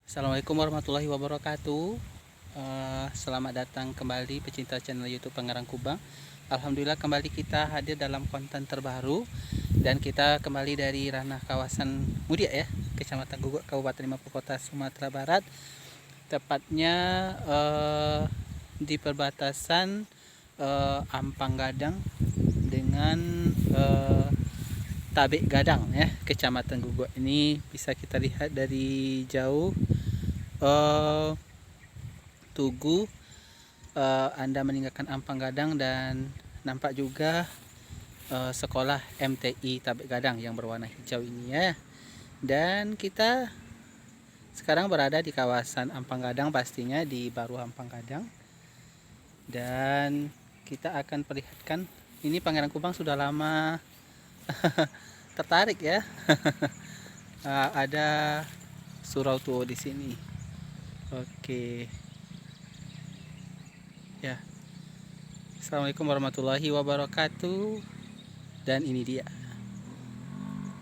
Assalamualaikum warahmatullahi wabarakatuh. Selamat datang kembali pecinta channel YouTube Pangarang Kubang. Alhamdulillah kembali kita hadir dalam konten terbaru dan kita kembali dari ranah kawasan Mudia ya, Kecamatan Guguk, Kabupaten Maputo Kota, Sumatera Barat. Tepatnya di perbatasan Ampang Gadang dengan Tabek Gadang ya, Kecamatan Guguk. Ini bisa kita lihat dari jauh. Tugu Anda meninggalkan Ampang Gadang dan nampak juga sekolah MTI Tabek Gadang yang berwarna hijau ini ya. Dan kita sekarang berada di kawasan Ampang Gadang, pastinya di baru Ampang Gadang. Dan kita akan perlihatkan, ini Pangeran Kubang sudah lama tertarik ya. Ada surau tua di sini. Oke. Ya. Assalamualaikum warahmatullahi wabarakatuh. Dan ini dia.